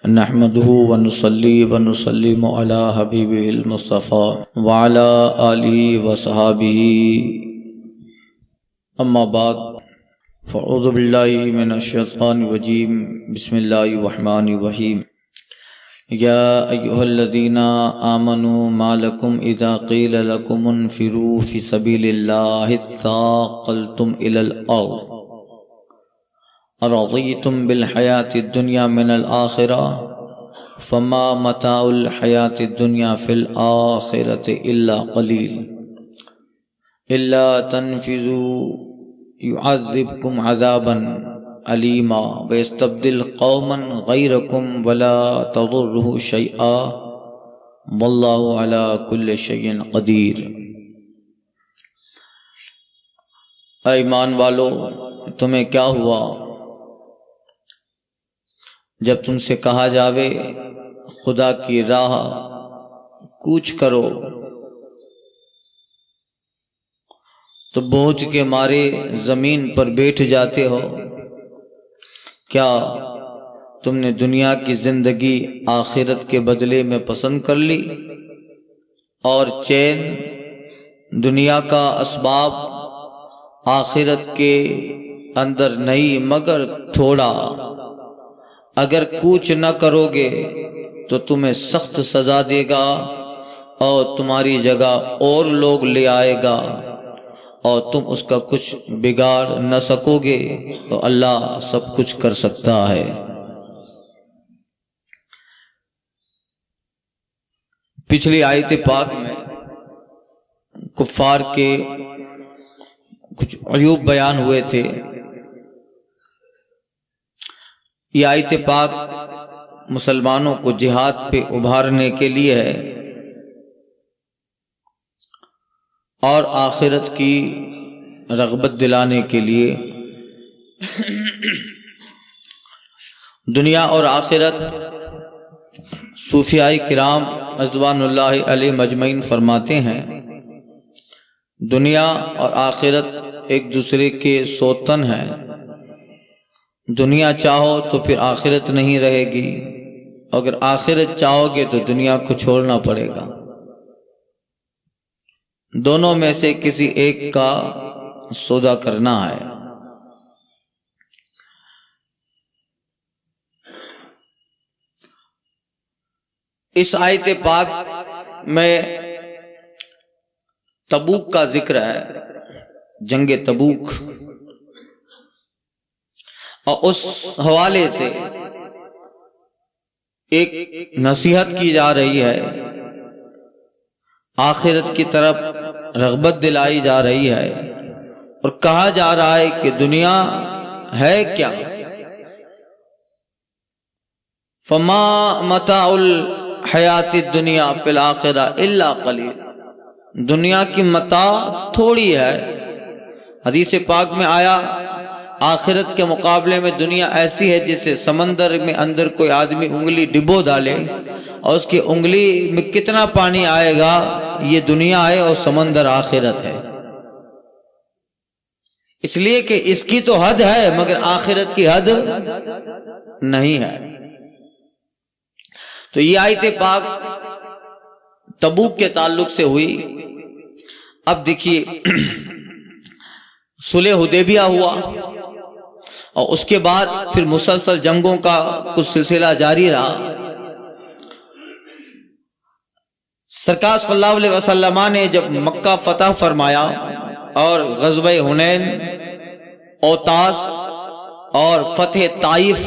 نحمده ونصلي ونسلم على حبيبه المصطفى وعلى آله وصحابه أما بعد فأعوذ بالله من الشيطان الرجيم بسم الله الرحمن الرحيم يا أيها الذين آمنوا ما لكم إذا قيل لكم انفروا في سبيل الله اثاقلتم إلى الأرض أرضيتم بالحياة الدنيا من الآخرة فما متاع الحياة الدنيا في الآخرة إلا قليل إلا تنفذوا يعذبكم عذابا أليما ويستبدل قوما غيركم ولا تضره شيئا والله على كل شيء قدير۔ اے ایمان والو، تمہیں کیا ہوا جب تم سے کہا جاوے خدا کی راہ کوچ کرو تو بوجھ کے مارے زمین پر بیٹھ جاتے ہو؟ کیا تم نے دنیا کی زندگی آخرت کے بدلے میں پسند کر لی اور چین دنیا کا اسباب آخرت کے اندر نہیں مگر تھوڑا؟ اگر کوچ نہ کرو گے تو تمہیں سخت سزا دے گا اور تمہاری جگہ اور لوگ لے آئے گا اور تم اس کا کچھ بگاڑ نہ سکو گے، تو اللہ سب کچھ کر سکتا ہے۔ پچھلی آیت پاک میں کفار کے کچھ عیوب بیان ہوئے تھے۔ یہ آیت پاک مسلمانوں کو جہاد پہ ابھارنے کے لیے ہے اور آخرت کی رغبت دلانے کے لیے۔ دنیا اور آخرت، صوفیاء کرام رضوان اللہ علیہ مجمعین فرماتے ہیں دنیا اور آخرت ایک دوسرے کے سوتن ہیں۔ دنیا چاہو تو پھر آخرت نہیں رہے گی، اگر آخرت چاہو گے تو دنیا کو چھوڑنا پڑے گا۔ دونوں میں سے کسی ایک کا سودا کرنا ہے۔ اس آیت پاک میں تبوک کا ذکر ہے، جنگ تبوک، اور اس حوالے سے ایک نصیحت کی جا رہی ہے، آخرت کی طرف رغبت دلائی جا رہی ہے، اور کہا جا رہا ہے کہ دنیا ہے کیا؟ فما متاع الحیات الدنیا فی الآخرہ الا قلیل، دنیا کی متاع تھوڑی ہے۔ حدیث پاک میں آیا آخرت کے مقابلے میں دنیا ایسی ہے جیسے سمندر میں اندر کوئی آدمی انگلی ڈبو ڈالے اور اس کی انگلی میں کتنا پانی آئے گا، یہ دنیا ہے اور سمندر آخرت ہے۔ اس لیے کہ اس کی تو حد ہے مگر آخرت کی حد نہیں ہے۔ تو یہ آیت پاک تبوک کے تعلق سے ہوئی۔ اب دیکھیے صلح حدیبیہ ہوا اور اس کے بعد پھر مسلسل جنگوں کا کچھ سلسلہ جاری رہا۔ سرکار صلی اللہ علیہ وسلم نے جب مکہ فتح فرمایا اور غزوہ حنین، اوتاس اور فتح طائف،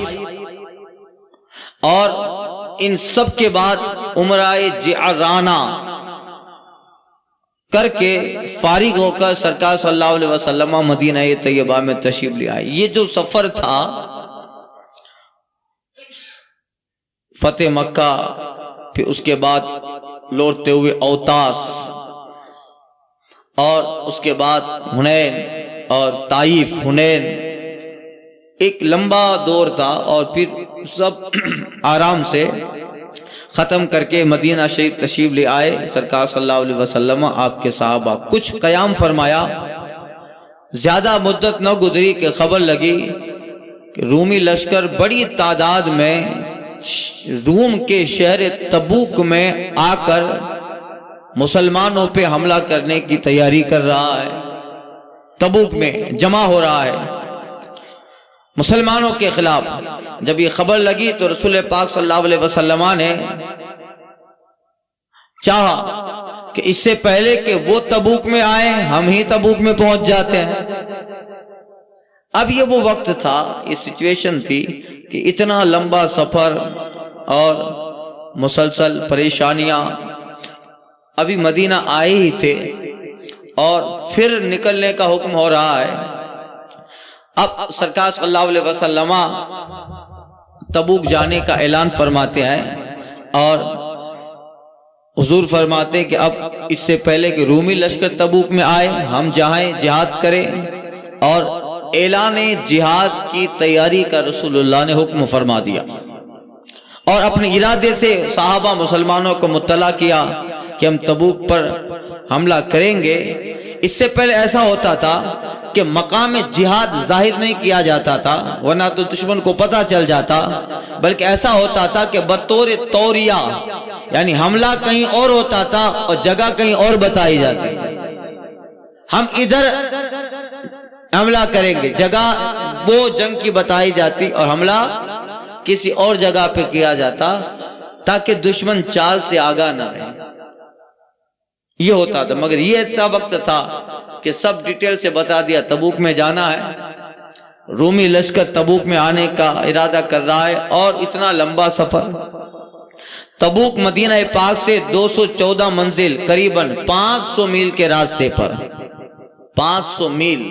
اور ان سب کے بعد عمرہ جعرانہ کر کے فارغ ہو کر سرکار صلی اللہ علیہ وسلم مدینہ طیبہ میں تشریف لے آئے۔ یہ جو سفر تھا فتح مکہ، پھر اس کے بعد لوٹتے ہوئے اوتاس، اور اس کے بعد حنین اور طائف، حنین ایک لمبا دور تھا، اور پھر سب آرام سے ختم کر کے مدینہ شریف تشریف لے آئے سرکار صلی اللہ علیہ وسلم، آپ کے صحابہ کچھ قیام فرمایا۔ زیادہ مدت نہ گزری کہ خبر لگی کہ رومی لشکر بڑی تعداد میں روم کے شہر تبوک میں آ کر مسلمانوں پہ حملہ کرنے کی تیاری کر رہا ہے. تبوک میں جمع ہو رہا ہے مسلمانوں کے خلاف. جب یہ خبر لگی تو رسول پاک صلی اللہ علیہ وسلم نے چاہا کہ اس سے پہلے کہ وہ تبوک میں آئے ہم ہی تبوک میں پہنچ جاتے ہیں. اب یہ وہ وقت تھا، یہ سچویشن تھی کہ اتنا لمبا سفر اور مسلسل پریشانیاں، ابھی مدینہ آئے ہی تھے اور پھر نکلنے کا حکم ہو رہا ہے. اب سرکار صلی اللہ علیہ وسلم تبوک جانے کا اعلان فرماتے ہیں اور حضور فرماتے ہیں کہ اب اس سے پہلے کہ رومی لشکر تبوک میں آئے ہم جائیں جہاد کریں. اور اعلان جہاد کی تیاری کا رسول اللہ نے حکم فرما دیا اور اپنے ارادے سے صحابہ مسلمانوں کو مطلع کیا کہ ہم تبوک پر حملہ کریں گے. اس سے پہلے ایسا ہوتا تھا کہ مقام جہاد ظاہر نہیں کیا جاتا تھا ورنہ تو دشمن کو پتہ چل جاتا، بلکہ ایسا ہوتا تھا کہ بطور توریہ، یعنی حملہ کہیں اور ہوتا تھا اور جگہ کہیں اور بتائی جاتی. ہم ادھر حملہ کریں گے، جگہ وہ جنگ کی بتائی جاتی اور حملہ کسی اور جگہ پہ کیا جاتا تاکہ دشمن چال سے آگاہ نہ رہے. یہ ہوتا تھا. مگر یہ ایسا وقت تھا کہ سب ڈیٹیل سے بتا دیا تبوک میں جانا ہے، رومی لشکر تبوک میں آنے کا ارادہ کر رہا ہے. اور اتنا لمبا سفر، تبوک مدینہ پاک سے 214 منزل قریباً 500 میل کے راستے پر، 500 میل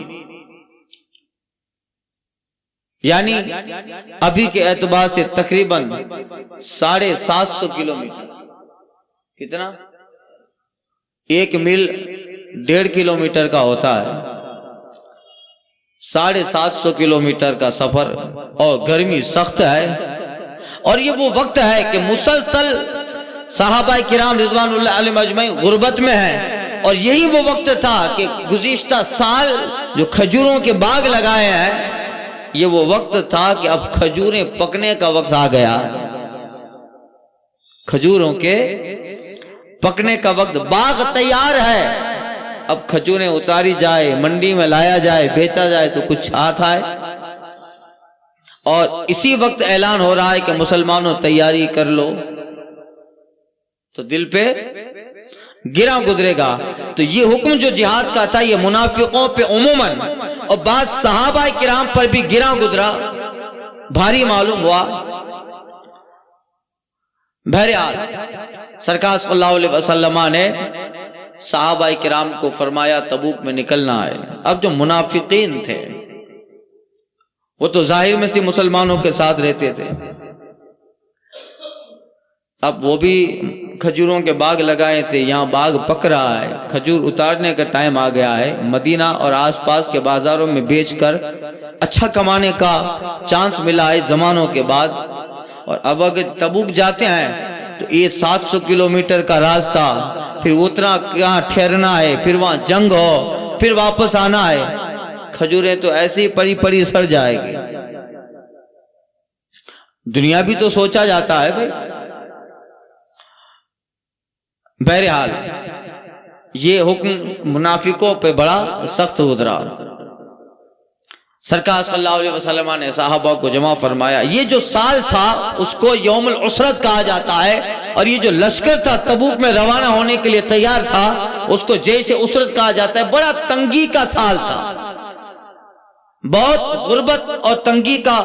یعنی ابھی کے اعتبار سے تقریباً 750 کلومیٹر. کتنا؟ 1 میل 1.5 کلومیٹر کا ہوتا ہے. 750 کلومیٹر کا سفر اور گرمی سخت ہے. اور یہ وہ وقت ہے کہ مسلسل صحابہ کرام رضوان اللہ علیہم اجمعین غربت میں ہیں. اور یہی وہ وقت تھا کہ گزشتہ سال جو کھجوروں کے باغ لگائے ہیں، یہ وہ وقت تھا کہ اب کھجوریں پکنے کا وقت آ گیا. کھجوروں کے پکنے کا وقت، باغ تیار ہے، اب کھجوریں اتاری جائے، منڈی میں لایا جائے، بیچا جائے تو کچھ ہاتھ آئے. اور اسی وقت اعلان ہو رہا ہے کہ مسلمانوں تیاری کر لو. تو دل پہ گرا گزرے گا. تو یہ حکم جو جہاد کا تھا یہ منافقوں پہ عموماً اور بعض صحابہ کرام پر بھی گرا گزرا، بھاری معلوم ہوا. بہرحال سرکار صلی اللہ علیہ وسلم نے صحابہ کرام کو فرمایا تبوک میں نکلنا ہے. اب جو منافقین تھے وہ تو ظاہر میں سے مسلمانوں کے ساتھ رہتے تھے، اب وہ بھی کھجوروں کے باغ لگائے تھے، یہاں باغ پک رہا ہے، کھجور اتارنے کا ٹائم آ گیا ہے، مدینہ اور آس پاس کے بازاروں میں بیچ کر اچھا کمانے کا چانس ملا ہے زمانوں کے بعد. اور اب اگر تبوک جاتے ہیں تو یہ 700 کلومیٹر کا راستہ، پھر اتنا کہاں ٹھہرنا ہے، پھر وہاں جنگ ہو، پھر واپس آنا ہے. کھجوریں تو ایسے ہی پڑی پڑی سڑ جائے گی. دنیا بھی تو سوچا جاتا ہے بھائی. بہرحال یہ حکم منافقوں پہ بڑا سخت اترا. سرکار صلی اللہ علیہ وسلم نے صحابہ کو جمع فرمایا. یہ جو سال تھا اس کو یوم العسرت کہا جاتا ہے، اور یہ جو لشکر تھا تبوک میں روانہ ہونے کے لیے تیار تھا اس کو جیش عسرت کہا جاتا ہے. بڑا تنگی کا سال تھا، بہت غربت اور تنگی کا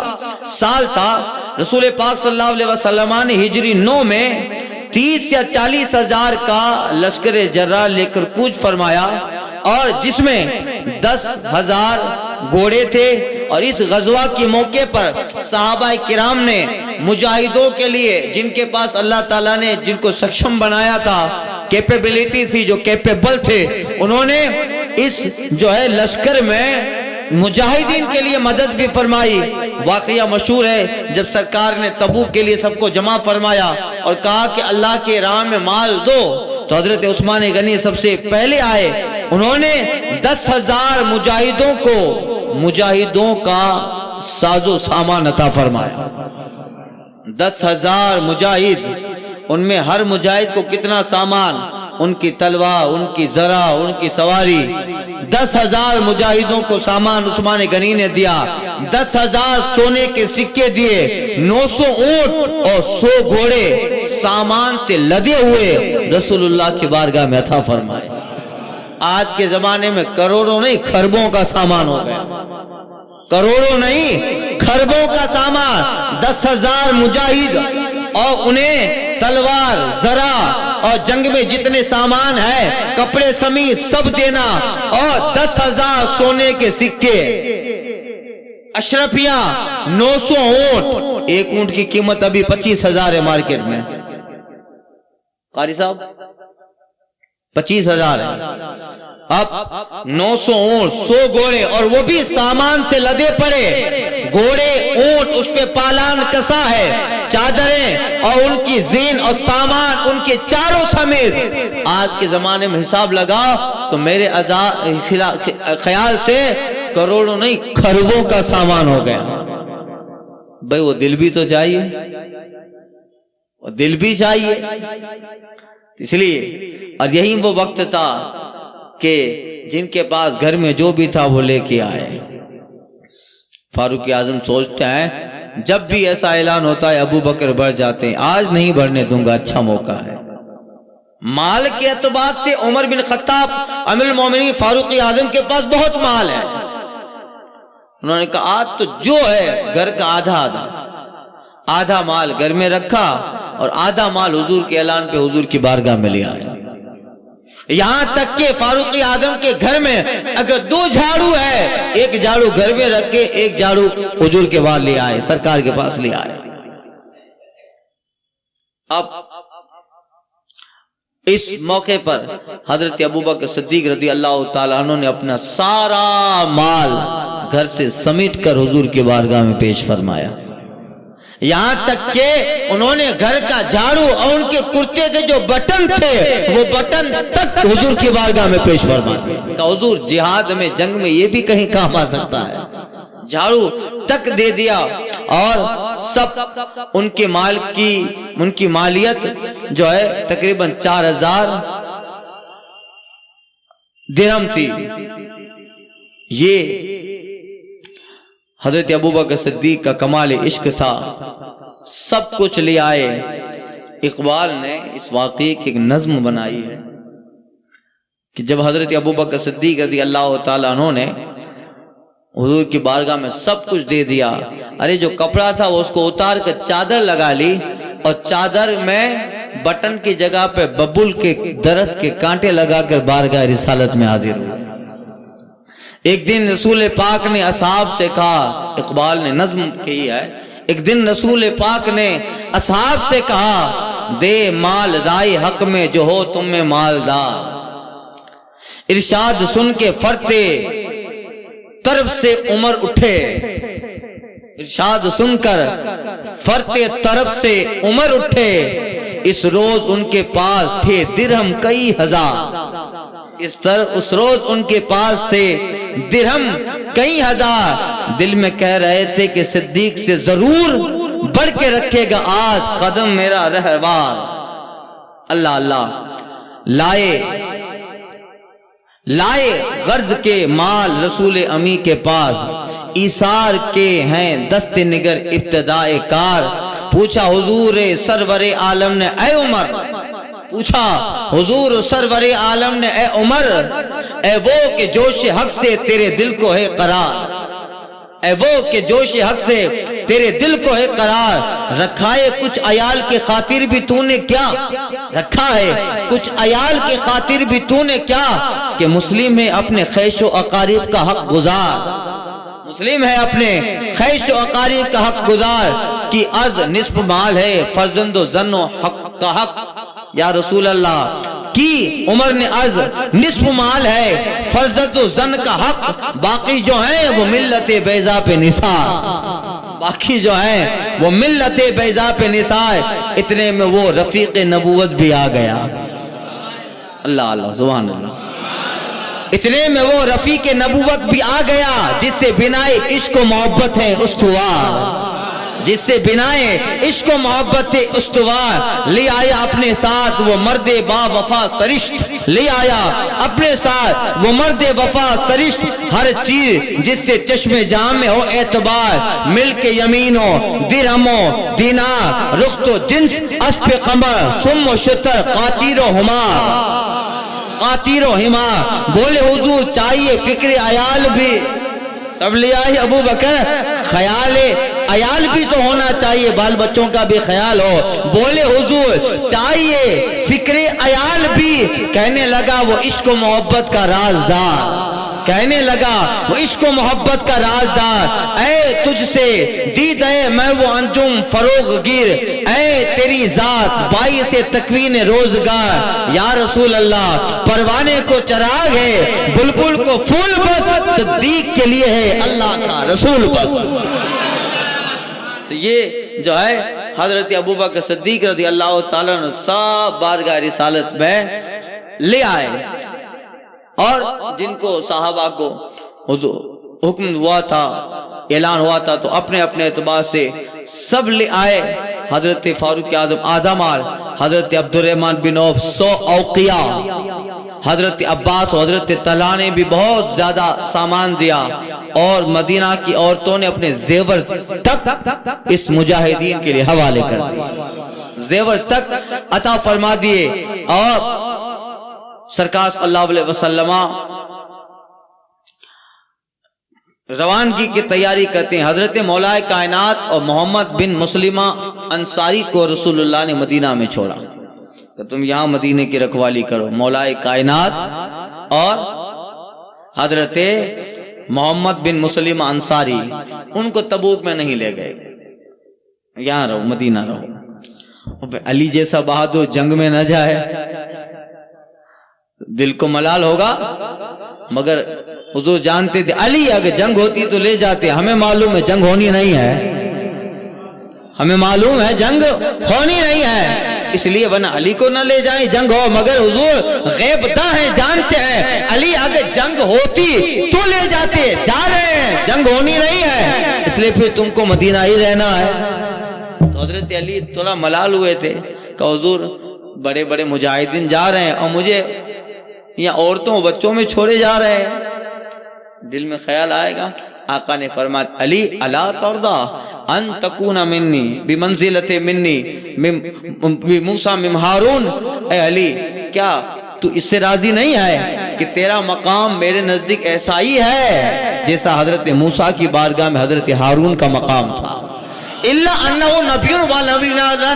سال تھا. رسول پاک صلی اللہ علیہ وسلم نے ہجری 9 میں 30 یا 40 ہزار کا لشکر جرار لے کر کوچ فرمایا، اور جس میں 10,000 گھوڑے تھے. اور اس غزوہ کے موقع پر صحابہ کرام نے مجاہدوں کے لیے، جن کے پاس اللہ تعالیٰ نے جن کو سکشم بنایا تھا، کیپیبلٹی تھی، جو کیپیبل تھے، انہوں نے اس جو ہے لشکر میں مجاہدین کے لیے مدد بھی فرمائی. واقعہ مشہور ہے جب سرکار نے تبوک کے لیے سب کو جمع فرمایا اور کہا کہ اللہ کے راہ میں مال دو، تو حضرت عثمان غنی سب سے پہلے آئے. انہوں نے 10,000 مجاہدوں کو مجاہدوں کا ساز و سامان عطا فرمایا. 10,000 مجاہد، ان میں ہر مجاہد کو کتنا سامان، ان کی تلوار، ان کی زرہ، ان کی سواری، 10,000 مجاہدوں کو سامان عثمان غنی نے دیا، 10,000 سونے کے سکے دیے، 900 اونٹ اور 100 گھوڑے سامان سے لدے ہوئے رسول اللہ کی بارگاہ میں عطا فرمائے۔ آج کے زمانے میں کروڑوں نہیں خربوں کا سامان ہو گیا، کروڑوں نہیں خربوں کا سامان، 10,000 مجاہد اور انہیں تلوار، زرہ اور جنگ میں جتنے سامان ہے، کپڑے سمیت سب دینا، اور 10,000 سونے کے سکے، اشرفیاں، 900 اونٹ۔ ایک اونٹ کی قیمت ابھی 25,000 ہے مارکیٹ میں، قاری صاحب 25,000 ہے۔ اب 900 اونٹ، 100 گھوڑے، اور وہ بھی سامان سے لدے پڑے، گھوڑے، اونٹ، اس پہ پالان کسا ہے، چادریں اور ان کی زین اور سامان ان کے چاروں سمیت۔ آج کے زمانے میں حساب لگا تو میرے خیال سے کروڑوں نہیں خربوں کا سامان ہو گیا۔ بھئی وہ دل بھی تو چاہیے، وہ دل بھی چاہیے، اس لیے۔ اور یہی وہ وقت تھا کہ جن کے پاس گھر میں جو بھی تھا وہ لے کے آئے۔ فاروق اعظم سوچتے ہیں جب بھی ایسا اعلان ہوتا ہے ابو بکر بڑھ جاتے ہیں، آج نہیں بڑھنے دوں گا، اچھا موقع ہے۔ مال کے اعتبار سے عمر بن خطاب امیر المومنین فاروق اعظم کے پاس بہت مال ہے۔ انہوں نے کہا آج تو جو ہے گھر کا آدھا مال گھر میں رکھا اور آدھا مال حضور کے اعلان پہ حضور کی بارگاہ میں لے آئے۔ یہاں تک کہ فاروق اعظم کے گھر میں اگر 2 جھاڑو ہے، ایک جھاڑو گھر میں رکھ کے ایک جھاڑو حضور کے بعد لے آئے، سرکار کے پاس لے آئے۔ اب اس موقع پر حضرت ابوبکر صدیق رضی اللہ تعالیٰ عنہ نے اپنا سارا مال گھر سے سمیٹ کر حضور کی بارگاہ میں پیش فرمایا، یہاں تک کہ انہوں نے گھر کا جھاڑو اور ان کے کرتے کے جو بٹن تھے وہ بٹن تک حضور کی بارگاہ میں پیش فرمایا کہ حضور جہاد میں، جنگ میں یہ بھی کہیں کام آ سکتا ہے۔ جھاڑو تک دے دیا، اور سب ان کے مال کی، ان کی مالیت جو ہے تقریباً 4,000 درہم تھی۔ یہ حضرت ابوبکر صدیق کا کمال عشق تھا، سب کچھ لے آئے۔ اقبال نے اس واقعے کی ایک نظم بنائی ہے کہ جب حضرت ابوبکر صدیق رضی اللہ تعالیٰ عنہ نے حضور کی بارگاہ میں سب کچھ دے دیا، ارے جو کپڑا تھا وہ اس کو اتار کر چادر لگا لی، اور چادر میں بٹن کی جگہ پہ ببول کے درخت کے کانٹے لگا کر بارگاہ رسالت میں حاضر ہوئے۔ ایک دن رسول پاک نے اصحاب سے کہا، اقبال نے نظم کی ہے، ایک دن رسول پاک نے اصحاب سے کہا، دے مال رائے حق میں جو ہو تم میں مالدار۔ ارشاد سن کے فرتے طرف سے عمر اٹھے، ارشاد سن کر فرتے طرف سے عمر اٹھے، اس روز ان کے پاس تھے درہم کئی ہزار، اس روز ان کے پاس تھے درہم کئی ہزار۔ دل میں کہہ رہے تھے کہ صدیق سے ضرور بڑھ کے رکھے گا آج قدم میرا رہوار۔ اللہ اللہ، لائے غرض کے مال رسول امی کے پاس، ایثار کے ہیں دست نگر ابتدائے کار۔ پوچھا حضور سرور عالم نے اے عمر، پوچھا حضور سرور عالم نے اے عمر، اے وہ کہ جوش حق سے تیرے دل کو ہے قرار، اے وہ کہ جوش حق سے تیرے دل کو ہے قرار، رکھا ہے کچھ عیال کی خاطر بھی تو نے کیا، رکھا ہے کچھ عیال کی خاطر بھی تو نے کیا، کہ مسلم ہے اپنے خیش و اقارب کا حق گزار، مسلم ہے اپنے خیش و اقارب کا حق گزار، کی عرض نصف مال ہے فرزند و زن و حق کا حق۔ یا رسول اللہ کی عمر نے عرض نصف مال ہے فرزند و زن کا حق، باقی جو ہیں وہ ملت بیضا پہ نثار، باقی جو ہیں وہ ملت بیضا پہ نثار۔ اتنے میں وہ رفیق نبوت بھی آ گیا، اللہ اللہ سبحان اللہ، اتنے میں وہ رفیق نبوت بھی آ گیا جس سے بنائے عشق و محبت ہے استوار۔ جس سے بنائے عشق و محبت استوار لے آیا اپنے ساتھ وہ مرد با وفا سرشت لے آیا اپنے ساتھ وہ مرد وفا سرشت ہر چیز جس سے چشم جام میں ہو اعتبار ملک یمین و درہم و دینار رخت و جنس اسپ قمر سم و شتر قاطیر و ہما بولے حضور چاہیے فکر عیال بھی سب لے آئے ابو بکر خیال عیال بھی تو ہونا چاہیے بال بچوں کا بھی خیال ہو بولے حضور چاہیے فکر عیال بھی کہنے لگا وہ عشق و محبت کا رازدار کہنے لگا وہ عشق و محبت کا رازدار اے تجھ سے دید ہے میں وہ انجم فروغ گیر اے تیری ذات باعث تکوین روزگار یا رسول اللہ پروانے کو چراغ ہے بلبل کو پھول بس صدیق کے لیے ہے اللہ کا رسول بس. تو یہ جو ہے حضرت ابوبکر صدیق رضی اللہ تعالیٰ نے سب بارگاہ رسالت میں لے آئے اور جن کو صحابہ کو حکم ہوا تھا اعلان ہوا تھا تو اپنے اپنے اعتبار سے سب لے آئے. حضرت فاروق اعظم آدمار حضرت عبد الرحمن بن عوف 100 اوقیہ حضرت عباس اور حضرت طلحہ نے بھی بہت زیادہ سامان دیا اور مدینہ کی عورتوں نے اپنے زیور تک اس مجاہدین کے لیے حوالے کر دیے زیور تک عطا فرما دیے. اور سرکار صلی اللہ علیہ وسلم روانگی کی تیاری کرتے ہیں. حضرت مولا کائنات اور محمد بن مسلمہ انصاری کو رسول اللہ نے مدینہ میں چھوڑا کہ تم یہاں مدینے کی رکھوالی کرو. مولا کائنات اور حضرت محمد بن مسلمہ انصاری ان کو تبوک میں نہیں لے گئے یہاں رہو مدینہ رہو. علی جیسا بہادر جنگ میں نہ جائے دل کو ملال ہوگا مگر حضور جانتے تھے علی اگر جنگ ہوتی تو لے جاتے. ہمیں معلوم ہے جنگ ہونی نہیں ہے ہمیں معلوم ہے جنگ ہونی نہیں ہے اس لیے ورنہ علی کو نہ لے جائیں جنگ ہو. مگر حضور غیب داں ہیں جانتے ہیں علی اگر جنگ ہوتی تو لے جاتے. جا رہے ہیں جنگ ہونی نہیں ہے اس لیے پھر تم کو مدینہ ہی رہنا ہے. تو حضرت علی تھوڑا ملال ہوئے تھے کہ حضور بڑے بڑے مجاہدین جا رہے ہیں اور مجھے یا عورتوں بچوں میں چھوڑے جا رہے ہیں. دل میں خیال آئے گا. آقا نے فرمایا علی الا ترضى ان تکون منی بمنزلت منی موسیٰ من ہارون. اے علی کیا تو اس سے راضی نہیں ہے کہ تیرا مقام میرے نزدیک ایسا ہی ہے جیسا حضرت موسیٰ کی بارگاہ میں حضرت ہارون کا مقام تھا. اللہ انہو نبی و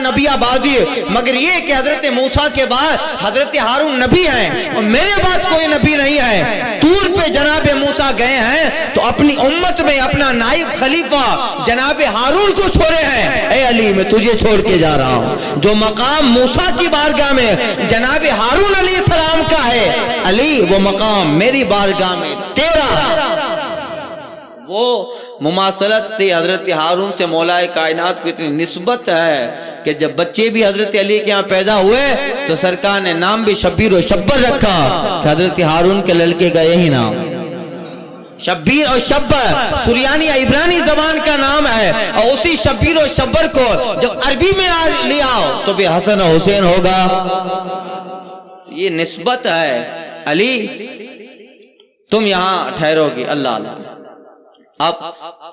نبی آبادی مگر یہ کہ حضرت موسیٰ کے بعد حضرت ہارون نبی ہیں اور میرے بعد کوئی نبی نہیں ہے. طور پہ جناب موسیٰ گئے ہیں تو اپنی امت میں اپنا نائب خلیفہ جناب ہارون کو چھوڑے ہیں. اے علی میں تجھے چھوڑ کے جا رہا ہوں. جو مقام موسیٰ کی بارگاہ میں جناب ہارون علیہ السلام کا ہے علی وہ مقام میری بارگاہ میں تیرا ہے. وہ مماثلت تھی حضرت ہارون سے مولا کائنات کو اتنی نسبت ہے کہ جب بچے بھی حضرت علی کے ہاں پیدا ہوئے تو سرکار نے نام بھی شبیر و شبر رکھا کہ حضرت ہارون کے لڑکے کا یہی نام شبیر اور شبر سریانی عبرانی زبان کا نام ہے. اور اسی شبیر و شبر کو جب عربی میں لے آؤ تو بھی حسن و حسین ہوگا. یہ نسبت ہے. علی تم یہاں ٹھہرو گی اللہ اللہ. اب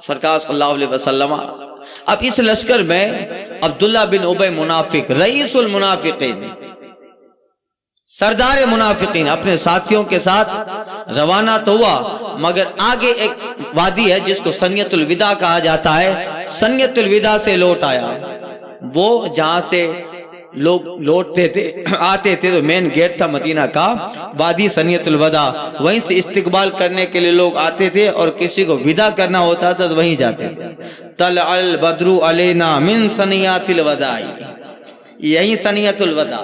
سرکار صلی اللہ علیہ وسلم اب اس لشکر میں عبداللہ بن ابی منافق رئیس المنافقین سردار منافقین اپنے ساتھیوں کے ساتھ روانہ تو ہوا مگر آگے ایک وادی ہے جس کو سنیت الوداع کہا جاتا ہے. سنیت الوداع سے لوٹ آیا. وہ جہاں سے لوگ لوٹتے تھے آتے تھے تو مین گیٹ تھا مدینہ کا وادی سنیت الوداع. وہیں سے استقبال کرنے کے لیے لوگ آتے تھے اور کسی کو ودا کرنا ہوتا تھا تو وہیں جاتے تھے. طلع البدر علینا من سنیات الوداع. یہی سنیت الوداع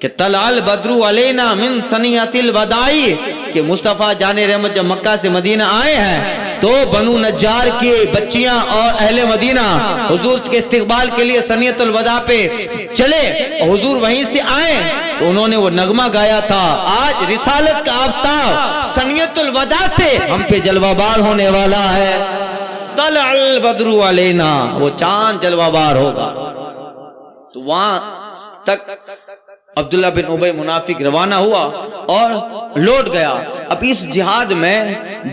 کہ طلع البدر علینا من سنیات الوداع کہ مصطفیٰ جان رحمت جب مکہ سے مدینہ آئے ہیں تو بنو نجار کی بچیاں اور اہل مدینہ حضور کے استقبال کے لیے سنیت الوداع پہ چلے اور حضور وہیں سے آئے تو انہوں نے وہ نغمہ گایا تھا آج رسالت کا آفتاب سنیت الوداع سے ہم پہ جلوہ بار ہونے والا ہے. طلع البدر علینا، وہ چاند جلوہ بار ہوگا. تو وہاں تک عبداللہ بن ابی منافق روانہ ہوا اور لوٹ گیا. اب اس جہاد میں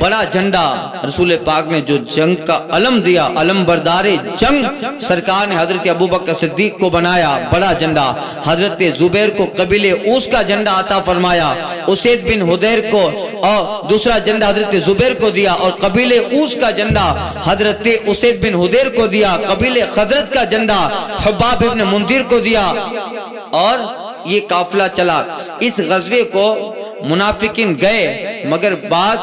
بڑا جھنڈا رسول پاک نے جو جنگ کا علم دیا، علم بردار جنگ سرکار نے حضرت ابوبکر صدیق کو بنایا بڑا جھنڈا. حضرت زبیر کو قبیلے اوس کا جھنڈا عطا فرمایا، اسید بن حدیر کو اور دوسرا جھنڈا حضرت زبیر کو دیا، اور قبیلے اوس کا جھنڈا حضرت اسید بن حدیر کو دیا. قبیلے خزرج کا جھنڈا حباب ابن منذر کو دیا. اور یہ قافلہ چلا. اس غزوے کو منافقین گئے، مگر بعد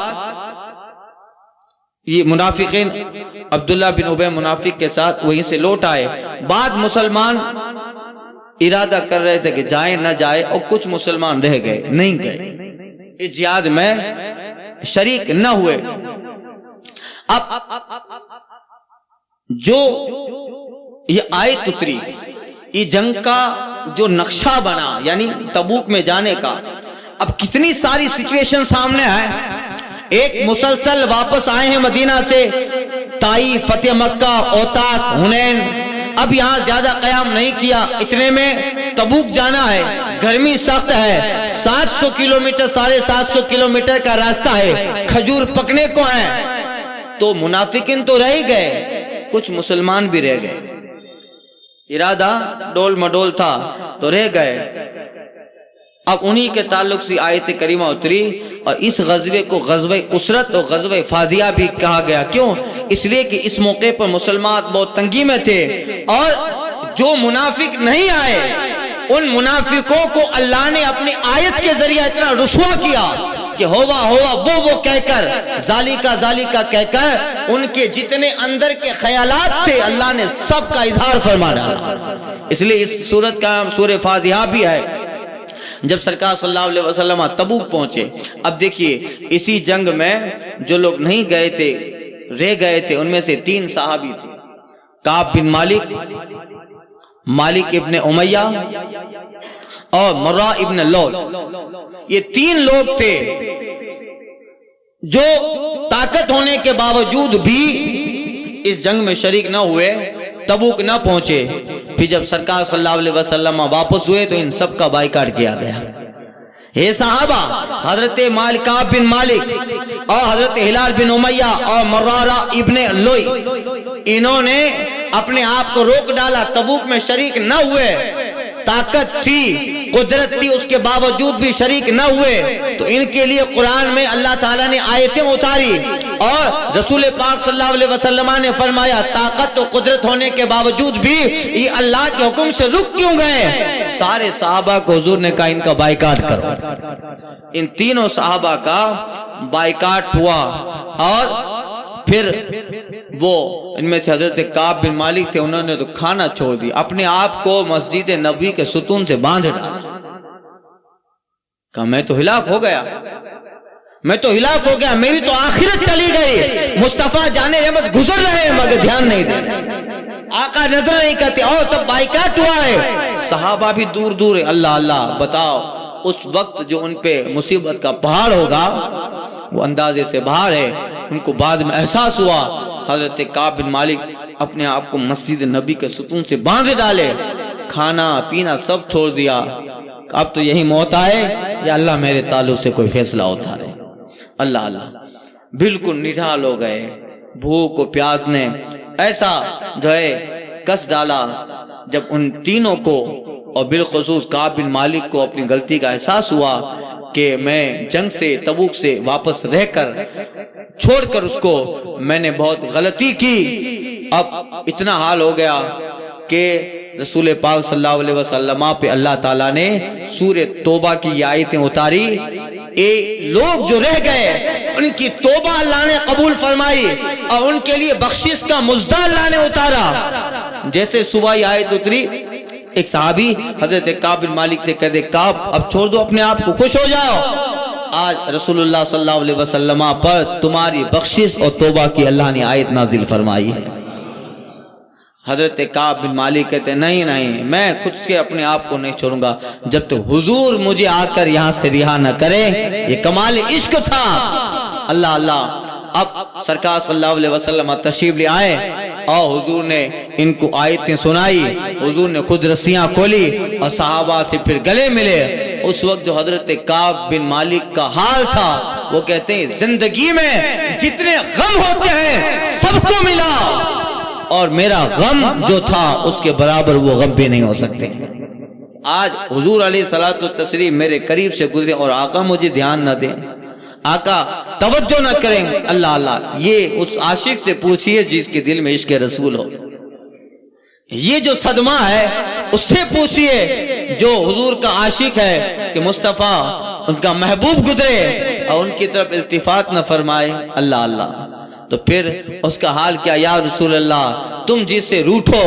یہ منافقین عبداللہ بن ابی منافق کے ساتھ وہیں سے لوٹ آئے. بعد مسلمان ارادہ کر رہے تھے کہ جائیں نہ جائے، اور کچھ مسلمان رہ گئے، نہیں گئے، اس جہاد میں شریک نہ ہوئے. اب جو یہ آیت اتری، یہ جنگ کا جو نقشہ بنا یعنی تبوک میں جانے کا، اب کتنی ساری سچویشن سامنے آئے. ایک مسلسل واپس آئے ہیں مدینہ سے، طائف، فتح مکہ، اوتاس، حنین. اب یہاں زیادہ قیام نہیں کیا، اتنے میں تبوک جانا ہے، گرمی سخت ہے، 700 کلومیٹر 750 کلومیٹر کا راستہ ہے، کھجور پکنے کو ہے. تو منافقین تو رہ گئے، کچھ مسلمان بھی رہ گئے. ارادہ ڈول مڈول تھا تو رہ گئے. اب انہی کے تعلق سے آیت کریمہ اتری، اور اس غزوے کو غزوہ اسرت اور غزوہ فاضیہ بھی کہا گیا. کیوں؟ اس لیے کہ اس موقع پر مسلمان بہت تنگی میں تھے، اور جو منافق نہیں آئے ان منافقوں کو اللہ نے اپنی آیت کے ذریعہ اتنا رسوا کیا کہ ہوا وہ کہہ کر، ذالکا کہہ کر ان کے جتنے اندر کے خیالات تھے اللہ نے سب کا اظہار فرما ڈالا. اس لیے اس سورت کا نام سورہ فاضحہ بھی ہے. جب سرکار صلی اللہ علیہ وسلم تبوک پہنچے، اب دیکھیے اسی جنگ میں جو لوگ نہیں گئے تھے، رہ گئے تھے، ان میں سے 3 صحابی تھے، کعب بن مالک، مالک ابن امیہ اور مرہ ابن لول. یہ 3 لوگ تھے جو طاقت ہونے کے باوجود بھی اس جنگ میں شریک نہ ہوئے، تبوک نہ پہنچے. پھر جب سرکار صلی اللہ علیہ وسلم واپس ہوئے تو ان سب کا بائیکاٹ کیا گیا. یہ صحابہ حضرت کعب بن مالک اور حضرت ہلال بن امیہ اور مرارہ ابن لوئی، انہوں نے اپنے آپ کو روک ڈالا، تبوک میں شریک نہ ہوئے. طاقت تھی، قدرت تھی، اس کے باوجود بھی شریک نہ ہوئے. تو ان کے لیے قرآن میں اللہ تعالیٰ نے آیتیں اتاری، اور رسول پاک صلی اللہ علیہ وسلم نے فرمایا طاقت و قدرت ہونے کے باوجود بھی یہ اللہ کے حکم سے رک کیوں گئے؟ سارے صحابہ کو حضور نے کہا ان کا بائیکاٹ کرو. ان تینوں صحابہ کا بائیکاٹ ہوا، اور پھر وہ ان میں سے حضرت کعب بن مالک تھے، انہوں نے تو کھانا چھوڑ دیا، اپنے آپ کو مسجد نبوی کے ستون سے باندھ ڈالا. کہا میں تو ہلاک ہو گیا، میری تو آخرت چلی گئی. مصطفیٰ جانے رحمت گزر رہے ہیں مگر دھیان نہیں دے، آقا نظر نہیں کرتے، اور سب بائیکاٹ ہوا ہے. صحابہ بھی دور دور ہے. اللہ بتاؤ اس وقت جو ان پہ مصیبت کا پہاڑ ہوگا وہ اندازے سے باہر ہے. ان کو بعد میں احساس ہوا، حضرت کعب بن مالک اپنے آپ کو مسجد نبی کے ستون سے باندھ ڈالے، کھانا پینا سب چھوڑ دیا. اب تو یہی موت آئے یا اللہ میرے تعلق سے کوئی فیصلہ ہوتا رہے. اللہ بالکل نڈھال ہو گئے. بھوک و پیاس نے ایسا جو ہے کس ڈالا. جب ان تینوں کو اور بالخصوص کعب بن مالک کو اپنی غلطی کا احساس ہوا کہ میں جنگ سے تبوک سے واپس رہ کر چھوڑ کر اس کو میں نے بہت غلطی کی، اب اتنا حال ہو گیا کہ رسول پاک صلی اللہ علیہ وسلم پہ اللہ تعالیٰ نے سورہ توبہ کی آیتیں اتاری. لوگ جو رہ گئے ان کی توبہ اللہ نے قبول فرمائی، اور ان کے لیے بخشش کا مزدہ اللہ نے اتارا. جیسے صبح یہ آیت اتری، ایک صحابی حضرت کعب بن مالک سے کہتے کعب اب چھوڑ دو اپنے آپ کو، خوش ہو جاؤ، آج رسول اللہ صلی اللہ علیہ وسلم پر تمہاری بخشش اور توبہ کی اللہ نے آیت نازل فرمائی ہے. حضرت کعب بن مالک کہتے نہیں میں خود سے اپنے آپ کو نہیں چھوڑوں گا جب تک حضور مجھے آ کر یہاں سے رہا نہ کرے. یہ کمال عشق تھا. اللہ اب سرکار صلی اللہ علیہ وسلم تشریف لے آئے اور حضور نے ان کو آیتیں سنائی، حضور نے خود رسیاں کھولی اور صحابہ سے پھر گلے ملے۔ اس وقت جو حضرت کعب بن مالک کا حال تھا، وہ کہتے ہیں زندگی میں جتنے غم ہوتے ہیں سب کو ملا، اور میرا غم جو تھا اس کے برابر وہ غم بھی نہیں ہو سکتے۔ آج حضور علیہ الصلوۃ والتسلیم میرے قریب سے گزرے اور آقا مجھے دھیان نہ دیں، آقا توجہ نہ کریں، اللہ اللہ، یہ اس عاشق سے پوچھئے جس کے دل میں عشق رسول ہو۔ یہ جو صدمہ ہے اس سے پوچھئے جو حضور کا عاشق ہے کہ مصطفیٰ ان کا محبوب گزرے اور ان کی طرف التفات نہ فرمائے، اللہ اللہ۔ تو پھر اس کا حال کیا، یا رسول اللہ تم جس سے روٹھو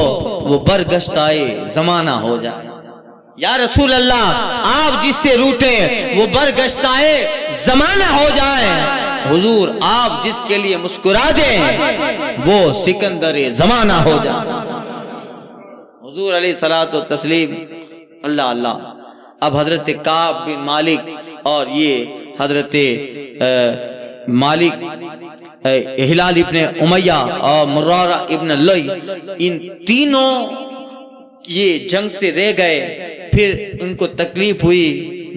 وہ برگشت آئے زمانہ ہو جائے، یا رسول اللہ آپ جس سے روٹے وہ برگشت آئے زمانہ ہو جائے، حضور آپ جس کے لیے مسکرا دیں وہ سکندر زمانہ ہو جائے۔ حضور علیہ الصلوۃ والتسلیم، اللہ اللہ۔ اب حضرت کعب بن مالک اور یہ حضرت مالک ہلال ابن امیہ اور مرارہ ابن لئی، ان تینوں یہ جنگ سے رہ گئے۔ پھر ان کو تکلیف ہوئی،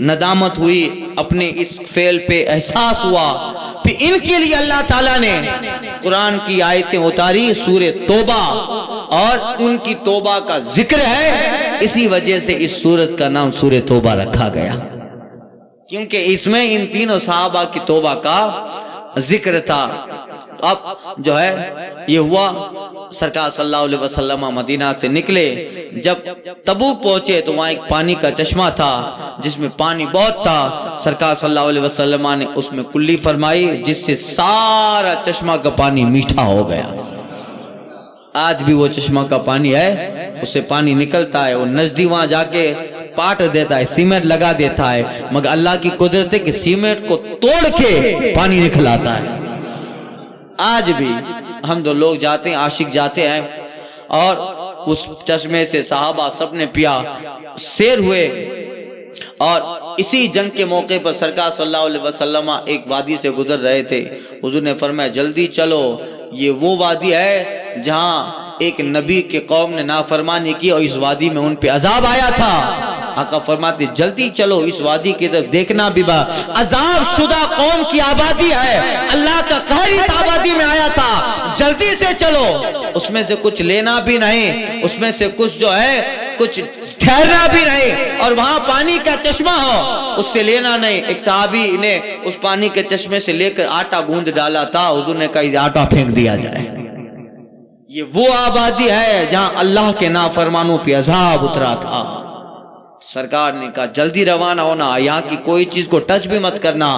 ندامت ہوئی، اپنے اس فعل پہ احساس ہوا، پھر ان کے لیے اللہ تعالیٰ نے قرآن کی آیتیں اتاری، سورہ توبہ، اور ان کی توبہ کا ذکر ہے، اسی وجہ سے اس سورت کا نام سورہ توبہ رکھا گیا، کیونکہ اس میں ان تینوں صحابہ کی توبہ کا ذکر تھا۔ اب جو ہے یہ ہوا، سرکار صلی اللہ علیہ وسلم مدینہ سے نکلے، جب تبوک پہنچے تو وہاں ایک پانی کا چشمہ تھا جس میں پانی بہت تھا، سرکار صلی اللہ علیہ وسلم نے اس میں کلی فرمائی جس سے سارا چشمہ کا پانی میٹھا ہو گیا۔ آج بھی وہ چشمہ کا پانی ہے، اس سے پانی نکلتا ہے، وہ نزدی وہاں جا کے پاٹ دیتا ہے، سیمنٹ لگا دیتا ہے، مگر اللہ کی قدرت ہے کہ سیمنٹ کو توڑ کے پانی نکلاتا ہے۔ آج بھی ہم دو لوگ جاتے ہیں، عاشق جاتے ہیں، اور اس چشمے سے صحابہ سب نے پیا، سیر ہوئے، اور اسی جنگ کے موقع پر سرکار صلی اللہ علیہ وسلم ایک وادی سے گزر رہے تھے، حضور نے فرمایا جلدی چلو، یہ وہ وادی ہے جہاں ایک نبی کے قوم نے نافرمانی کی اور اس وادی میں ان پہ عذاب آیا تھا۔ آقا فرماتے جلدی چلو، اس وادی کی طرف دیکھنا بھی عذاب شدہ قوم کی آبادی ہے، اللہ کا قہر اس آبادی میں آیا تھا، جلدی سے چلو، اس میں سے کچھ لینا بھی نہیں، اس میں سے کچھ جو ہے کچھ ٹھہرنا بھی نہیں، اور وہاں پانی کا چشمہ ہو اس سے لینا نہیں۔ ایک صحابی نے اس پانی کے چشمے سے لے کر آٹا گوندھ ڈالا تھا، حضور نے کہا یہ آٹا پھینک دیا جائے۔ یہ وہ آبادی ہے جہاں اللہ کے نافرمانوں پہ عذاب اترا تھا۔ سرکار نے کہا جلدی روانہ ہونا، یہاں کی کوئی چیز کو ٹچ بھی مت کرنا،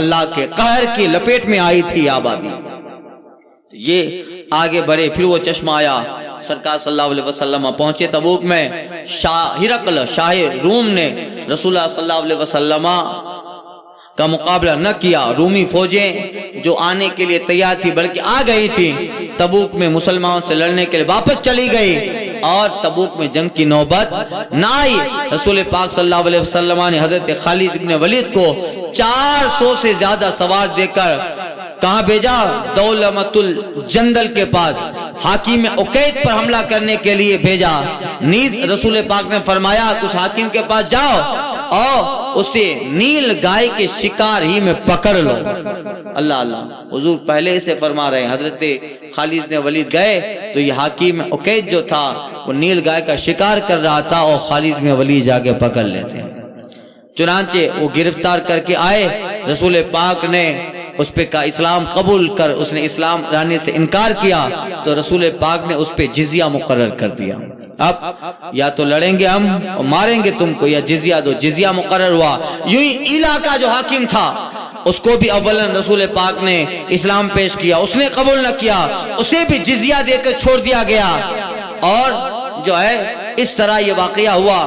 اللہ کے قہر کی لپیٹ میں آئی تھی آبادی۔ یہ آگے بڑھے، پھر وہ چشمہ آیا، سرکار صلی اللہ علیہ وسلم پہنچے تبوک میں، ہرقل شاہ روم نے رسول اللہ صلی اللہ علیہ وسلم کا مقابلہ نہ کیا، رومی فوجیں جو آنے کے لیے تیار تھی بلکہ آ گئی تھی، تبوک میں مسلمانوں سے لڑنے کے لیے واپس چلی گئی، اور تبوک میں جنگ کی نوبت نہ آئی۔ رسول پاک صلی اللہ علیہ وسلم نے حضرت خالد بن ولید کو 400 سے زیادہ سوار دے کر کہاں بھیجا؟ دولمت الجندل کے پاس، حاکم عقید پر حملہ کرنے کے لیے بھیجا۔ نیز رسول پاک نے فرمایا اس حاکم کے پاس جاؤ اور اسے نیل گائے کے شکار ہی میں پکڑ لو۔ اللہ اللہ، حضور پہلے سے فرما رہے ہیں، حضرت خالد بن ولید گئے تو یہ حاکم عقید جو تھا وہ نیل گائے کا شکار کر رہا تھا، اور خالد بن ولید جا کے پکڑ لیتے۔ چنانچہ وہ گرفتار کر کے آئے، رسول پاک نے اس پہ کا اسلام قبول کر اس نے اسلام لانے سے انکار کیا تو رسول پاک نے اس پہ جزیہ مقرر کر دیا۔ اب یا تو لڑیں گے ہم اور ماریں گے تم کو، یا جزیہ دو۔ جزیہ مقرر ہوا۔ یوں ہی ایلا کا جو حاکم تھا اس کو بھی اولاً رسول پاک نے اسلام پیش کیا، اس نے قبول نہ کیا، اسے بھی جزیہ دے کر چھوڑ دیا گیا، اور جو ہے اس طرح یہ واقعہ ہوا۔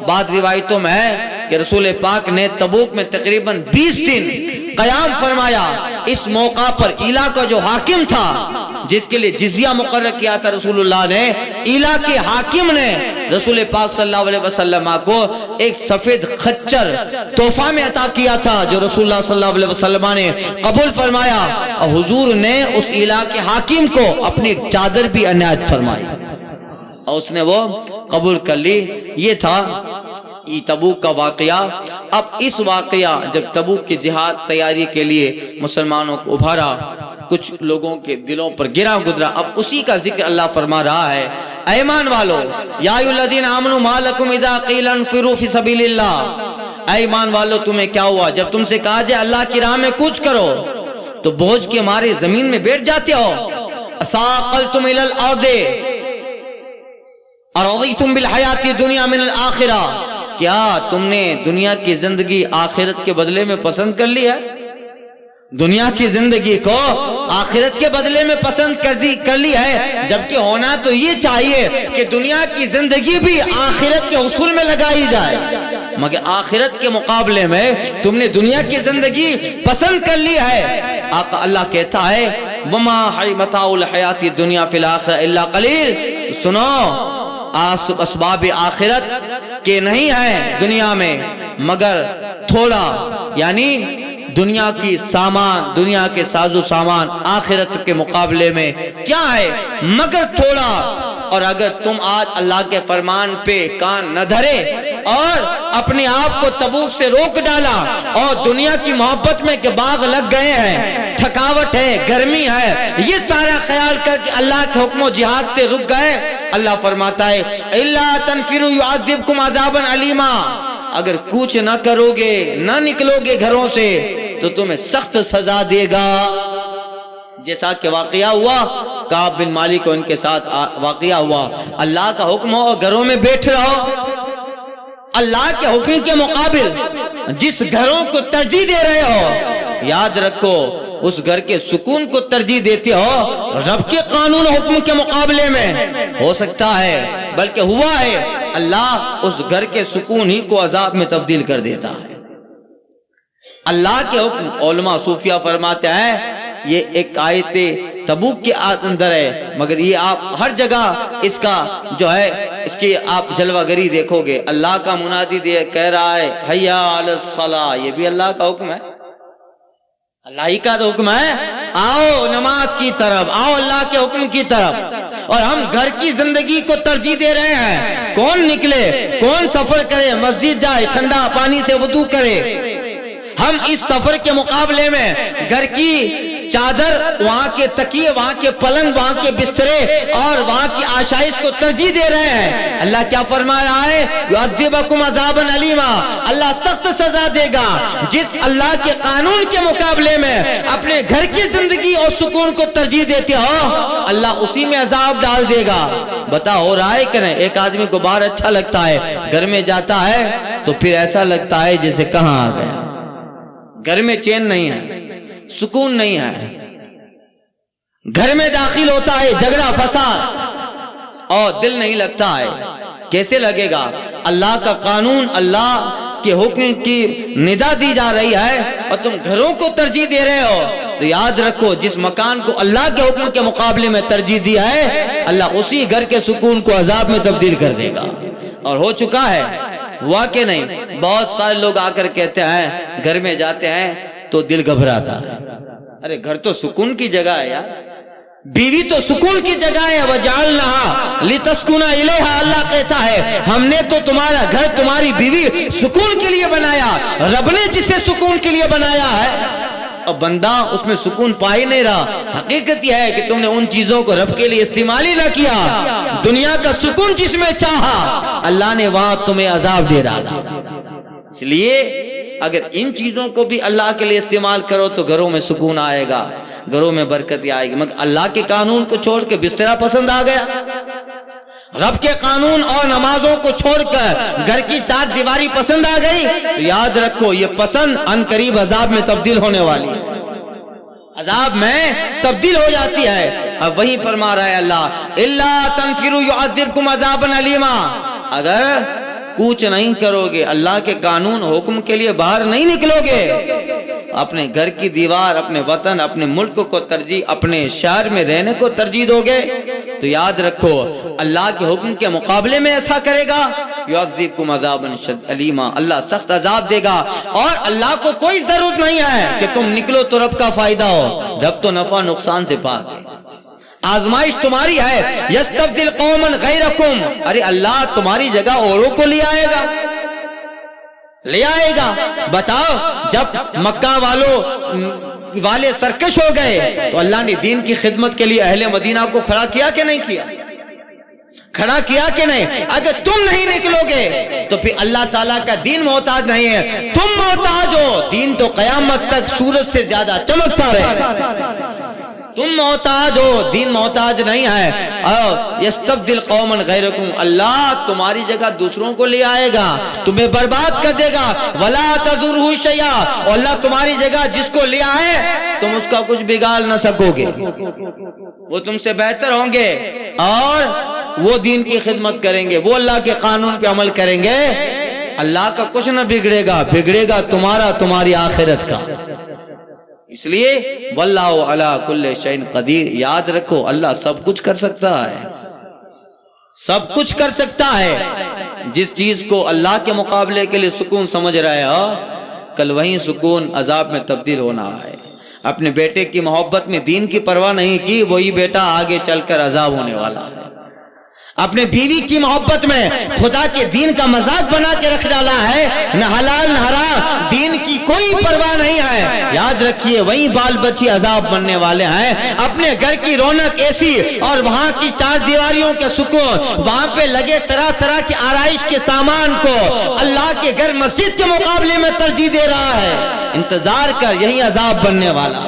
بعض روایتوں میں ہے کہ رسول پاک نے تبوک میں تقریباً 20 دن قیام فرمایا۔ اس موقع پر ایلا کا جو حاکم تھا جس کے لیے جزیہ مقرر کیا تھا رسول اللہ نے، ایلا کے حاکم نے رسول پاک صلی اللہ علیہ وسلم کو ایک سفید خچر تحفہ میں عطا کیا تھا، جو رسول اللہ صلی اللہ علیہ وسلم نے قبول فرمایا، اور حضور نے اس ایلا کے حاکم کو اپنی ایک چادر بھی عنایت فرمائی اور اس نے وہ قبول کر لی۔ یہ تھا تبوک کا واقعہ۔ اب اس واقعہ جب تبوک کی جہاد تیاری کے لیے مسلمانوں کو ابھارا، کچھ لوگوں کے دلوں پر گرا گزرا، اب اسی کا ذکر اللہ فرما رہا ہے۔ اے ایمان والو، یا ایھا الذین آمنوا ما لکم اذا قیل انفروا فی سبیل اللہ، اے ایمان والو تمہیں کیا ہوا جب تم سے کہا جائے اللہ کی راہ میں کوچ کرو تو بوجھ کے مارے زمین میں بیٹھ جاتے ہو؟ اثاقلتم الی الارض ارضیتم بالحیات الدنیا من الآخرہ، کیا تم نے دنیا کی زندگی آخرت کے بدلے میں پسند کر لی ہے؟ دنیا کی زندگی کو آخرت کے بدلے میں پسند کر لی ہے، جبکہ ہونا تو یہ چاہیے کہ دنیا کی زندگی بھی آخرت کے حصول میں لگائی جائے، مگر آخرت کے مقابلے میں تم نے دنیا کی زندگی پسند کر لی ہے۔ آقا اللہ کہتا ہے وما متاع الحیات الدنیا فی الآخرہ الا قلیل، تو سنو اسباب آخرت کے نہیں ہے دنیا میں مگر تھوڑا، یعنی دنیا کی سامان، دنیا کے ساز و سامان آخرت کے مقابلے میں کیا ہے مگر تھوڑا۔ اور اگر تم آج اللہ کے فرمان پہ کان نہ دھرے اور اپنے آپ کو تبوک سے روک ڈالا اور دنیا کی محبت میں کہ باغ لگ گئے ہیں، تھکاوٹ ہے، گرمی ہے، یہ سارا خیال کر کے اللہ کے حکم و جہاد سے رک گئے، اللہ فرماتا ہے الا تنفروا يعذبكم عذابا علیما، اگر کوچ نہ کرو گے، نہ نکلو گے گھروں سے تو تمہیں سخت سزا دے گا، جیسا کہ واقعہ ہوا کعب بن مالک کو ان کے ساتھ واقعہ ہوا۔ اللہ کا حکم ہو اور گھروں میں بیٹھ رہو، اللہ کے حکم کے مقابل جس گھروں کو ترجیح دے رہے ہو، یاد رکھو اس گھر کے سکون کو ترجیح دیتے ہو رب کے قانون حکم کے مقابلے میں، ہو سکتا ہے بلکہ ہوا ہے اللہ اس گھر کے سکون ہی کو عذاب میں تبدیل کر دیتا ہے۔ اللہ کے حکم، علماء صوفیہ فرماتے ہیں یہ ایک آیت تبوک کے اندر ہے، مگر یہ آپ ہر جگہ اس کا جو ہے اس کی آپ جلوہ گری دیکھو گے، اللہ کا منادی دے کہہ رہا ہے حیا علی الصلاۃ، یہ بھی اللہ کا حکم ہے، اللہ ہی کا تو حکم ہے، آؤ نماز کی طرف، آؤ اللہ کے حکم کی طرف، اور ہم گھر کی زندگی کو ترجیح دے رہے ہیں۔ کون نکلے، کون سفر کرے، مسجد جائے، ٹھنڈا پانی سے وضو کرے، ہم اس سفر کے مقابلے میں گھر کی چادر، وہاں کے تکیے، وہاں کے پلنگ، وہاں کے بسترے اور وہاں کی آشائش کو ترجیح دے رہے ہیں۔ اللہ کیا فرما رہا ہے یعذبکم عذابا علیما، اللہ سخت سزا دے گا جس اللہ کے قانون کے مقابلے میں اپنے گھر کی زندگی اور سکون کو ترجیح دیتے ہو، اللہ اسی میں عذاب ڈال دے گا۔ بتا ہو رہا ہے کہ نہیں؟ ایک آدمی کو باہر اچھا لگتا ہے، گھر میں جاتا ہے تو پھر ایسا لگتا ہے جیسے کہاں آ گیا، گھر میں چین نہیں ہے، سکون نہیں ہے، گھر میں داخل ہوتا ہے جھگڑا فساد اور دل نہیں لگتا ہے، کیسے لگے گا؟ اللہ کا قانون، اللہ کے حکم کی ندا دی جا رہی ہے اور تم گھروں کو ترجیح دے رہے ہو، تو یاد رکھو جس مکان کو اللہ کے حکم کے مقابلے میں ترجیح دیا ہے، اللہ اسی گھر کے سکون کو عذاب میں تبدیل کر دے گا، اور ہو چکا ہے، ہوا کہ نہیں؟ بہت سارے لوگ آ کر کہتے ہیں گھر میں جاتے ہیں تو دل گھبراتا ہے، ارے گھر تو سکون کی جگہ ہے یار، بیوی تو سکون کی جگہ ہے، وَجَعَلْنَهَا لِتَسْكُنَ إِلَيْهَا، اللہ کہتا ہے ہم نے تو تمہارا گھر، تمہاری بیوی سکون کے لیے بنایا، رب نے جسے سکون کے لیے بنایا ہے اور بندہ اس میں سکون پا ہی نہیں رہا۔ حقیقت یہ ہے کہ تم نے ان چیزوں کو رب کے لیے استعمال ہی نہ کیا، دنیا کا سکون جس میں چاہا اللہ نے وہاں تمہیں عذاب دے ڈالا۔ اس لیے اگر ان چیزوں کو بھی اللہ کے لیے استعمال کرو تو گھروں میں سکون آئے گا، گھروں میں برکت آئے گی، مگر اللہ کے قانون کو چھوڑ کے بسترا پسند آ گیا، رب کے قانون اور نمازوں کو چھوڑ کر گھر کی چار دیواری پسند آ گئی، تو یاد رکھو یہ پسند ان قریب عذاب میں تبدیل ہونے والی ہے، عذاب میں تبدیل ہو جاتی ہے۔ اب وہی فرما رہا ہے اللہ الا تنفروا يعذبكم عذابا علیما، اگر کوچ نہیں کرو گے، اللہ کے قانون حکم کے لیے باہر نہیں نکلو گے، اپنے گھر کی دیوار، اپنے وطن، اپنے ملک کو ترجیح، اپنے شہر میں رہنے کو ترجیح دو گے تو یاد رکھو اللہ کے حکم کے مقابلے میں ایسا کرے گا یعذبکم عذابا علیما، اللہ سخت عذاب دے گا۔ اور اللہ کو کوئی ضرورت نہیں ہے کہ تم نکلو تو رب کا فائدہ ہو، رب تو نفع نقصان سے پاک ہے۔ آزمائش تمہاری ہے، یستبدل قوما غیرکم، ارے اللہ تمہاری جگہ اوروں کو لے آئے گا۔ بتاؤ جب مکہ والے سرکش ہو گئے تو اللہ نے دین کی خدمت کے لیے اہل مدینہ کو کھڑا کیا کہ نہیں کیا؟ کھڑا کیا کہ نہیں؟ اگر تم نہیں نکلو گے تو پھر اللہ تعالیٰ کا دین محتاج نہیں ہے، تم محتاج ہو۔ دین تو قیامت تک سورج سے زیادہ چمکتا رہے، تم محتاج ہو، دین محتاج نہیں ہے۔ اور یستبدل قوما غیرکم، اللہ تمہاری جگہ دوسروں کو لے آئے گا، تمہیں برباد کر دے گا۔ ولا تضرہ شیئا، اور اللہ تمہاری جگہ جس کو لے آئے تم اس کا کچھ بگاڑ نہ سکو گے، وہ تم سے بہتر ہوں گے اور وہ دین کی خدمت کریں گے، وہ اللہ کے قانون پہ عمل کریں گے۔ اللہ کا کچھ نہ بگڑے گا، بگڑے گا تمہاری آخرت کا۔ اس لیے واللہ علی کل شیء قدیر، یاد رکھو اللہ سب کچھ کر سکتا ہے، سب کچھ کر سکتا ہے۔ جس چیز کو اللہ کے مقابلے کے لیے سکون سمجھ رہے ہو، کل وہیں سکون عذاب میں تبدیل ہونا ہے۔ اپنے بیٹے کی محبت میں دین کی پرواہ نہیں کی، وہی بیٹا آگے چل کر عذاب ہونے والا ہے۔ اپنے بیوی کی محبت میں خدا کے دین کا مذاق بنا کے رکھ ڈالا ہے، نہ حلال نہ حرام، دین کی کوئی پرواہ نہیں ہے۔ یاد رکھیے وہی بال بچے عذاب بننے والے ہیں۔ اپنے گھر کی رونق ایسی اور وہاں کی چار دیواریوں کے سکون، وہاں پہ لگے طرح طرح کی آرائش کے سامان کو اللہ کے گھر مسجد کے مقابلے میں ترجیح دے رہا ہے۔ انتظار کر، یہی عذاب بننے والا۔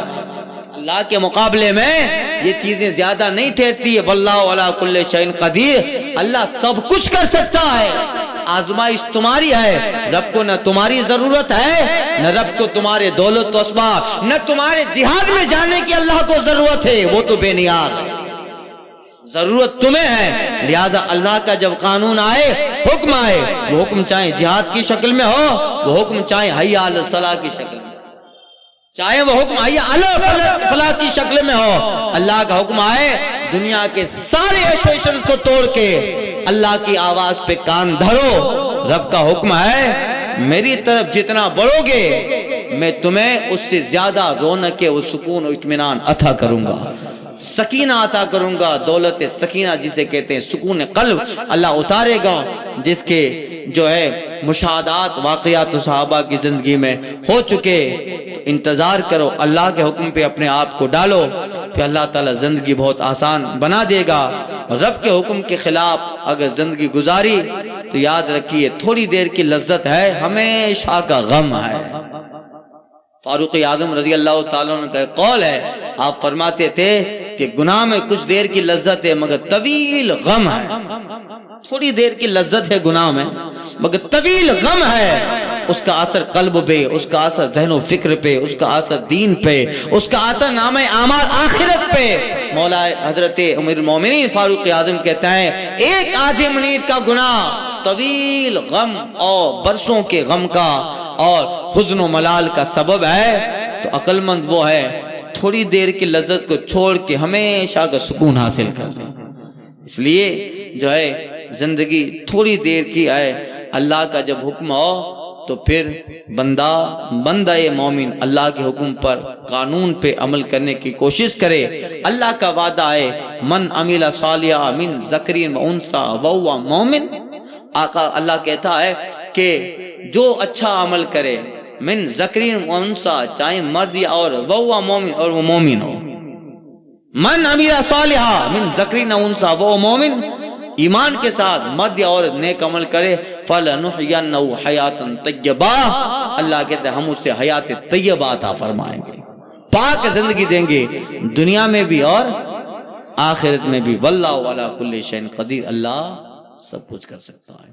اللہ کے مقابلے میں یہ چیزیں زیادہ نہیں ٹھہرتی ہے۔ واللہ علی کل شیء قدیر، اللہ سب کچھ کر سکتا ہے۔ آزمائش تمہاری ہے، رب کو نہ تمہاری ضرورت ہے، نہ رب کو تمہارے دولت و اسباب، نہ تمہارے جہاد میں جانے کی اللہ کو ضرورت ہے، وہ تو بے نیاز ہے۔ ضرورت تمہیں ہے، لہذا اللہ کا جب قانون آئے، حکم آئے، وہ حکم چاہے جہاد کی شکل میں ہو، وہ حکم چاہے حی علی الصلاۃ کی شکل میں، چاہے وہ حکم حی علی فلاح کی شکل میں ہو، اللہ کا حکم آئے دنیا کے سارے عیش و عشرت کو توڑ کے اللہ کی آواز پہ کان دھرو۔ رب کا حکم ہے میری طرف جتنا بڑھو گے میں تمہیں اس سے زیادہ رونق و سکون و اطمینان عطا کروں گا، سکینہ عطا کروں گا۔ دولت سکینہ جسے کہتے ہیں، سکون قلب اللہ اتارے گا، جس کے جو ہے مشاہدات واقعات صحابہ کی زندگی میں ہو چکے۔ انتظار کرو، اللہ کے حکم پہ اپنے آپ کو ڈالو، پھر اللہ تعالیٰ زندگی بہت آسان بنا دے گا۔ رب کے حکم کے خلاف اگر زندگی گزاری تو یاد رکھیے تھوڑی دیر کی لذت ہے، ہمیشہ کا غم ہے۔ فاروق اعظم رضی اللہ تعالیٰ عنہ کا قول ہے، آپ فرماتے تھے کہ گناہ میں کچھ دیر کی لذت ہے مگر طویل غم ہے۔ تھوڑی دیر کی لذت ہے گناہ میں مگر طویل غم ہے، اس کا اثر قلب پہ، اس کا اثر ذہن و فکر پہ، اس کا اثر دین پہ، اس کا اثر نامہ اعمال آخرت پہ۔ مولا حضرت امیر المومنین فاروق اعظم کہتے ہیں ایک آدھی منٹ کا گناہ طویل غم اور برسوں کے غم کا اور حزن و ملال کا سبب ہے۔ تو عقل مند وہ ہے تھوڑی دیر کی لذت کو چھوڑ کے ہمیشہ کا سکون حاصل کر لے۔ اس لیے جو ہے زندگی تھوڑی دیر کی ہے، اللہ کا جب حکم ہو تو پھر بندہ مومن اللہ کے حکم پر قانون پہ عمل کرنے کی کوشش کرے۔ اللہ کا وعدہ ہے من عمل صالحا من ذکر و انثی وهو مومن، آقا اللہ کہتا ہے کہ جو اچھا عمل کرے من ذکر و انثی، چاہے مرد یا اور وهو مومن، اور وہ مومن ہو۔ من عمل صالحا من ذکر و انثی وهو مومن، ایمان کے ساتھ مرد یا عورت نیک عمل کرے، فَلَنُحْيَنَّهُ حَيَاتًا طَيِّبَةً، اللہ کہتے ہیں ہم اس سے حیات طیبہ عطا فرمائیں گے، پاک زندگی دیں گے دنیا میں بھی اور آخرت میں بھی۔ واللہ علی کل شیء قدیر، اللہ سب کچھ کر سکتا ہے۔